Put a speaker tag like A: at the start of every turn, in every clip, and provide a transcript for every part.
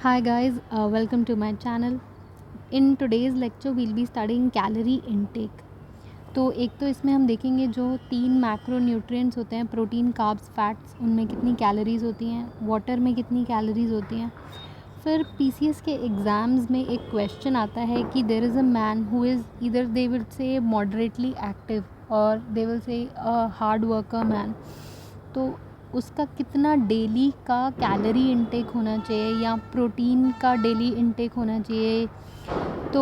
A: Hi guys, welcome to my channel. In today's lecture we'll be studying calorie intake. तो एक तो इसमें हम देखेंगे जो 3 मैक्रो न्यूट्रिएंट्स होते हैं, प्रोटीन, कार्ब्स, फैट्स, उनमें कितनी कैलोरीज़ होती हैं, वाटर में कितनी कैलोरीज़ होती हैं. फिर पीसीएस के एग्ज़ाम्स में एक क्वेश्चन आता है कि there is a man who is either they will say moderately active और दे विल से अ हार्ड वर्कर मैन. तो उसका कितना डेली का कैलोरी इंटेक होना चाहिए या प्रोटीन का डेली इंटेक होना चाहिए. तो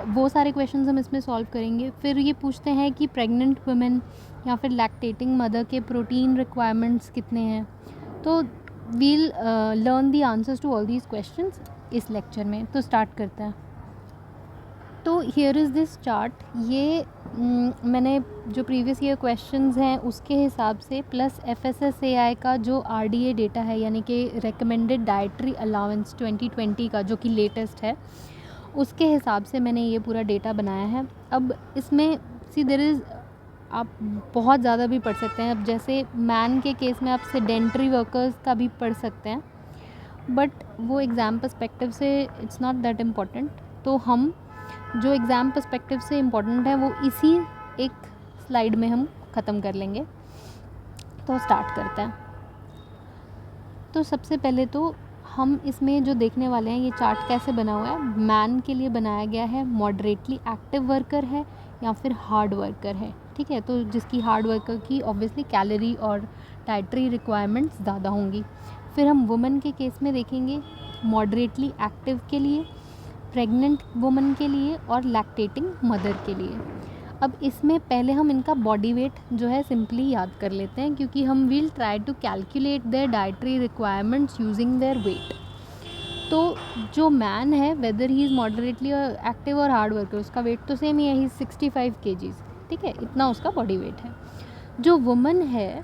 A: वो सारे क्वेश्चंस हम इसमें सॉल्व करेंगे. फिर ये पूछते हैं कि प्रेग्नेंट वुमेन या फिर लैक्टेटिंग मदर के प्रोटीन रिक्वायरमेंट्स कितने हैं. तो we'll learn the answers to all these questions इस लेक्चर में. तो स्टार्ट करते हैं. तो हियर इज़ दिस चार्ट. ये मैंने जो प्रीवियस ईयर क्वेश्चंस हैं उसके हिसाब से प्लस एफएसएसएआई का जो आरडीए डेटा है यानी कि रिकमेंडेड डाइटरी अलाउंस 2020 का जो कि लेटेस्ट है उसके हिसाब से मैंने ये पूरा डेटा बनाया है. अब इसमें देयर इज़ आप बहुत ज़्यादा भी पढ़ सकते हैं. अब जैसे मैन के केस में आप सेडेंट्री वर्कर्स का भी पढ़ सकते हैं बट वो एग्ज़ाम पर्सपेक्टिव से इट्स नॉट दैट इम्पॉर्टेंट. तो हम जो एग्ज़ाम पर्सपेक्टिव से इम्पॉर्टेंट है वो इसी एक स्लाइड में हम ख़त्म कर लेंगे. तो स्टार्ट करते हैं. तो सबसे पहले तो हम इसमें जो देखने वाले हैं ये चार्ट कैसे बना हुआ है. मैन के लिए बनाया गया है, मॉडरेटली एक्टिव वर्कर है या फिर हार्ड वर्कर है. ठीक है, तो जिसकी हार्ड वर्कर की ऑब्वियसली कैलोरी और डाइटरी रिक्वायरमेंट्स ज़्यादा होंगी. फिर हम वुमेन के केस में देखेंगे मॉडरेटली एक्टिव के लिए, प्रेग्नेंट वुमन के लिए और लैक्टेटिंग मदर के लिए. अब इसमें पहले हम इनका बॉडी वेट जो है सिंपली याद कर लेते हैं क्योंकि हम will try to calculate their dietary requirements using their weight. तो जो मैन है whether he is moderately active और हार्ड वर्कर उसका वेट तो सेम ही है, ही 65 kgs. ठीक है, इतना उसका बॉडी वेट है. जो वुमन है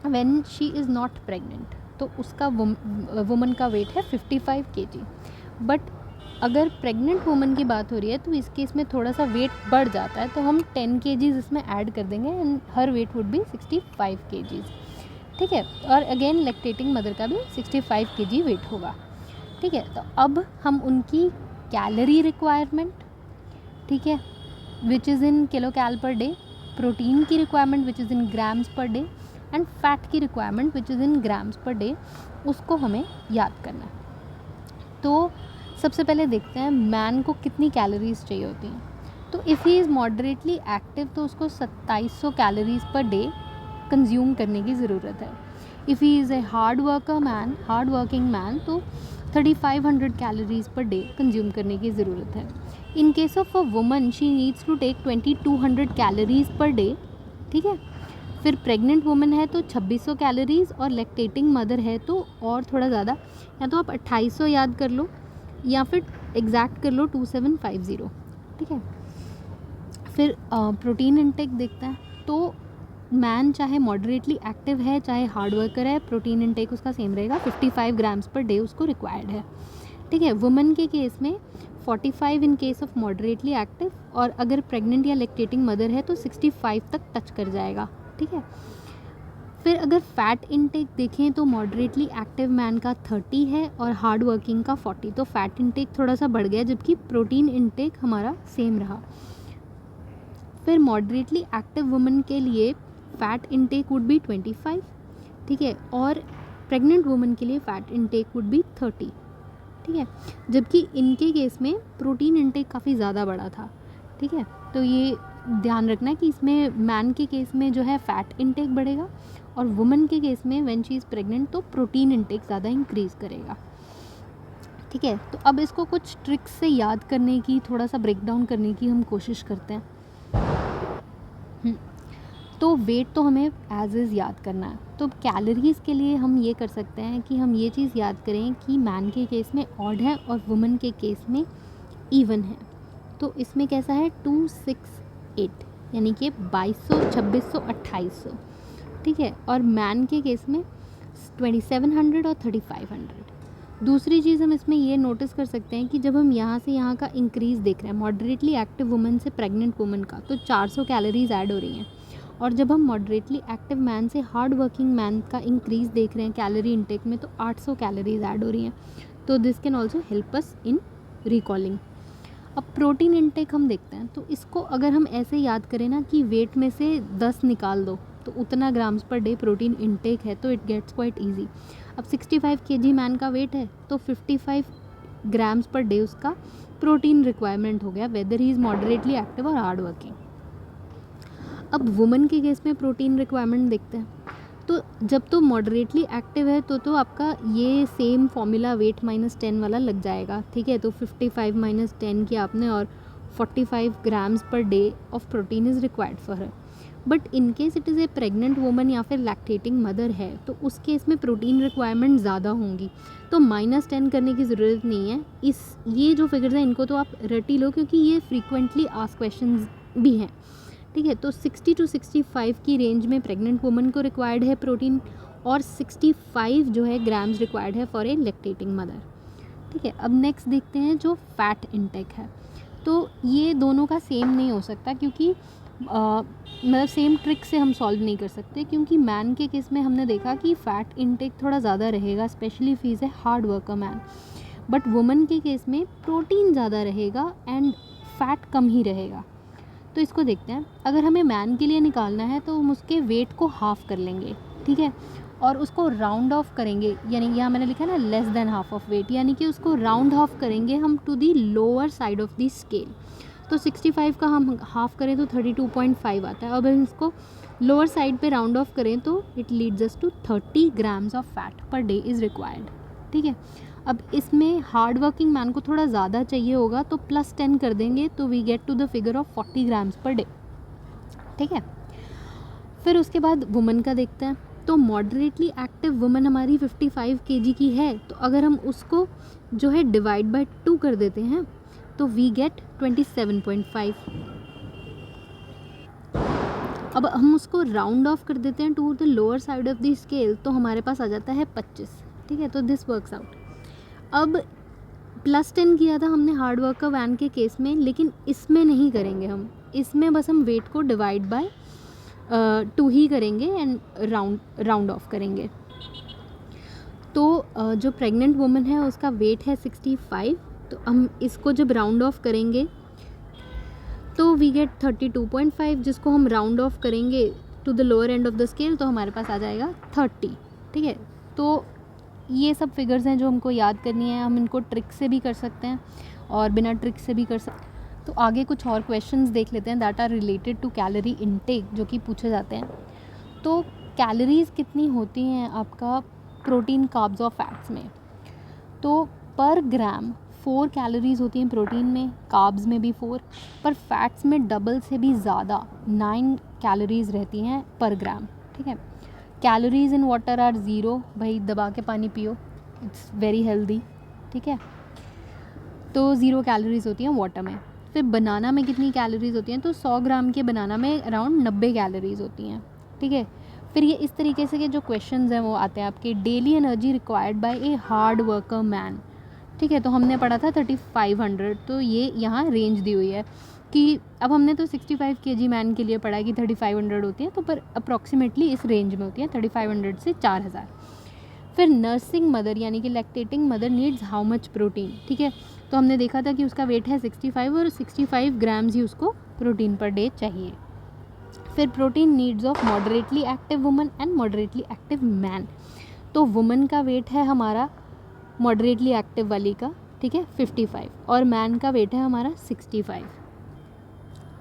A: when she is not pregnant तो उसका वुमन का वेट है 55 kg. बट अगर प्रेग्नेंट वुमन की बात हो रही है तो इस केस में थोड़ा सा वेट बढ़ जाता है तो हम 10 kgs इसमें ऐड कर देंगे and her weight would be 65 kgs. ठीक है, और अगेन लैक्टेटिंग मदर का भी 65 kg वेट होगा. ठीक है, तो अब हम उनकी कैलोरी रिक्वायरमेंट, ठीक है, विच is in kilo cal per day, protein की requirement which is in grams per day and fat की requirement which is in grams per day, उसको हमें याद करना है. तो सबसे पहले देखते हैं मैन को कितनी कैलोरीज चाहिए होती हैं. तो if he is moderately active तो उसको 2700 कैलोरीज पर डे कंज्यूम करने की ज़रूरत है. If he is a hard working man तो 3500 कैलोरीज पर डे कंज्यूम करने की ज़रूरत है. In case of a woman she needs to take 2200 calories per day. ठीक है, फिर प्रेग्नेंट वुमन है तो 2600 कैलोरीज़ और लैक्टेटिंग मदर है तो और थोड़ा ज़्यादा, या तो आप 2800 याद कर लो या फिर एग्जैक्ट कर लो 2750. ठीक है, फिर प्रोटीन इंटेक देखते हैं. तो मैन चाहे मॉडरेटली एक्टिव है चाहे हार्ड वर्कर है, प्रोटीन इंटेक उसका सेम रहेगा, 55 ग्राम्स पर डे उसको रिक्वायर्ड है. ठीक है, वुमन के केस में 45 इन केस ऑफ मॉडरेटली एक्टिव और अगर प्रेग्नेंट या लैक्टेटिंग मदर है तो 65 तक टच कर जाएगा. ठीक है, फिर अगर फैट इनटेक देखें तो मॉडरेटली एक्टिव मैन का 30 है और हार्ड वर्किंग का 40. तो फैट इनटेक थोड़ा सा बढ़ गया जबकि प्रोटीन इनटेक हमारा सेम रहा. फिर मॉडरेटली एक्टिव वुमन के लिए फ़ैट इनटेक वुड बी 25. ठीक है, और प्रेग्नेंट वुमन के लिए फ़ैट इनटेक वुड बी 30. ठीक है, जबकि इनके केस में प्रोटीन इनटेक काफ़ी ज़्यादा बड़ा था. ठीक है, तो ये ध्यान रखना है कि इसमें मैन के केस में जो है फ़ैट इनटेक बढ़ेगा और वुमन के केस में व्हेन शी इज़ प्रेग्नेंट तो प्रोटीन इनटेक ज़्यादा इंक्रीज़ करेगा. ठीक है, तो अब इसको कुछ ट्रिक्स से याद करने की, थोड़ा सा ब्रेक डाउन करने की हम कोशिश करते हैं. तो वेट तो हमें एज इज़ याद करना है. तो कैलोरीज़ के लिए हम ये कर सकते हैं कि हम ये चीज़ याद करें कि मैन के केस में ऑड है और वुमन के केस में इवन है. तो इसमें कैसा है 268 यानी कि 2200, 2600, 2800. ठीक है, और मैन के केस में 2700 और 3500. दूसरी चीज़ हम इसमें ये नोटिस कर सकते हैं कि जब हम यहाँ से यहाँ का इंक्रीज़ देख रहे हैं मॉडरेटली एक्टिव वुमन से प्रेग्नेंट वुमन का तो 400 कैलोरीज़ ऐड हो रही हैं और जब हम मॉडरेटली एक्टिव मैन से हार्ड वर्किंग मैन का इंक्रीज देख रहे हैं कैलोरी इनटेक में, तो 800 कैलोरीज ऐड हो रही हैं। तो this can also help us in recalling. अब प्रोटीन इनटेक हम देखते हैं, तो इसको अगर हम ऐसे याद करें ना कि वेट में से 10 निकाल दो तो उतना grams per day protein intake है, तो इट गेट्स क्वाइट ईजी। अब 65 kg मैन का वेट है तो 55 ग्राम्स पर डे उसका प्रोटीन रिक्वायरमेंट हो गया, weather he is moderately active और हार्ड वर्किंग। अब वुमेन के केस में प्रोटीन रिक्वायरमेंट देखते हैं, तो जब तो मॉडरेटली एक्टिव है तो आपका ये सेम फॉर्मूला वेट -10 वाला लग जाएगा, ठीक है। तो 55 - 10 किया आपने और 45 grams per day of protein is required for her. But in case it is a pregnant woman या फिर लैक्टेटिंग मदर है, तो उस केस में प्रोटीन रिक्वायरमेंट ज़्यादा होंगी, तो -10 करने की ज़रूरत नहीं है। ये जो फिगर्स हैं इनको तो आप रट ही लो, क्योंकि ये फ्रीक्वेंटली आस्क क्वेश्चंस भी हैं, ठीक है। तो 60 to 65 की रेंज में प्रेग्नेंट वुमन को रिक्वायर्ड है प्रोटीन, और 65 जो है ग्राम्स रिक्वायर्ड है फॉर ए लैक्टेटिंग मदर, ठीक है। अब नेक्स्ट देखते हैं जो फैट इनटेक है। तो ये दोनों का सेम नहीं हो सकता, क्योंकि मतलब सेम ट्रिक से हम सॉल्व नहीं कर सकते, क्योंकि मैन के केस में हमने देखा कि फ़ैट इनटेक थोड़ा ज़्यादा रहेगा, specially if is a hard worker man. But woman के केस में प्रोटीन ज़्यादा रहेगा एंड फैट कम ही रहेगा। तो इसको देखते हैं। अगर हमें मैन के लिए निकालना है तो हम उसके वेट को हाफ़ कर लेंगे, ठीक है, और उसको राउंड ऑफ करेंगे, यानी यहाँ मैंने लिखा है ना less than half of weight, यानी कि उसको राउंड ऑफ करेंगे हम to the lower side of the scale. तो 65 का हम हाफ़ करें तो 32.5 आता है। अब हम इसको लोअर साइड पे राउंड ऑफ करें तो it leads us to 30 grams of fat per day is required, ठीक है। अब इसमें हार्ड वर्किंग मैन को थोड़ा ज़्यादा चाहिए होगा, तो +10 कर देंगे तो we get to the figure of 40 grams per day, ठीक है। फिर उसके बाद वुमन का देखते हैं। तो मॉडरेटली एक्टिव वुमन हमारी 55 kg की है, तो अगर हम उसको जो है डिवाइड बाय 2 कर देते हैं तो वी गेट 27.5। अब हम उसको राउंड ऑफ कर देते हैं to the lower side of the scale, तो हमारे पास आ जाता है 25, ठीक है। तो दिस वर्क्स आउट। अब +10 किया था हमने हार्ड वर्कर वैन के केस में, लेकिन इसमें नहीं करेंगे हम, इसमें बस हम वेट को डिवाइड बाय 2 ही करेंगे एंड राउंड ऑफ करेंगे। तो जो प्रेग्नेंट वुमन है उसका वेट है 65, तो हम इसको जब राउंड ऑफ करेंगे तो वी गेट 32.5, जिसको हम राउंड ऑफ करेंगे to the lower end of the scale तो हमारे पास आ जाएगा 30, ठीक है। तो ये सब फिगर्स हैं जो हमको याद करनी है। हम इनको ट्रिक से भी कर सकते हैं और बिना ट्रिक से भी कर सकते हैं। तो आगे कुछ और क्वेश्चंस देख लेते हैं that are related to calorie intake, जो कि पूछे जाते हैं। तो कैलोरीज़ कितनी होती हैं आपका प्रोटीन, कार्ब्स और फैट्स में? तो पर ग्राम 4 कैलोरीज़ होती हैं प्रोटीन में, कार्ब्स में भी 4, पर फैट्स में डबल से भी ज़्यादा 9 कैलोरीज़ रहती हैं पर ग्राम, ठीक है। कैलोरीज़ इन वाटर आर 0, भाई दबा के पानी पियो, इट्स वेरी हेल्दी, ठीक है। तो 0 कैलोरीज़ होती हैं वाटर में। फिर बनाना में कितनी कैलोरीज़ होती हैं? तो 100 ग्राम के बनाना में अराउंड 90 कैलोरीज़ होती हैं, ठीक है। फिर ये इस तरीके से के जो क्वेश्चंस हैं वो आते हैं आपके, daily energy required by a hard worker man, ठीक है। तो हमने पढ़ा था 3500, तो ये यहाँ रेंज दी हुई है कि अब हमने तो 65 kg मैन के लिए पढ़ा है कि 3500 होती है, तो पर अप्रॉक्सीमेटली इस रेंज में होती है 3500 से 4000। फिर नर्सिंग मदर यानी कि lactating mother needs how much protein, ठीक है। तो हमने देखा था कि उसका वेट है 65 और 65 ग्राम्स ही उसको प्रोटीन पर डे चाहिए। फिर protein needs of moderately active woman and moderately active man. तो वुमन का वेट है हमारा मॉडरेटली एक्टिव वाली का, ठीक है, 55, और मैन का वेट है हमारा 65।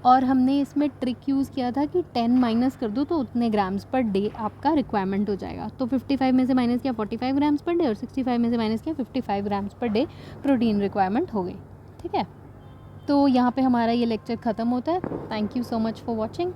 A: और हमने इसमें ट्रिक यूज़ किया था कि 10 माइनस कर दो तो उतने ग्राम्स पर डे आपका रिक्वायरमेंट हो जाएगा। तो 55 में से माइनस किया 45 ग्राम्स पर डे, और 65 में से माइनस किया 55 grams per day protein requirement हो गई, ठीक है। तो यहाँ पे हमारा ये लेक्चर ख़त्म होता है। Thank you so much for watching.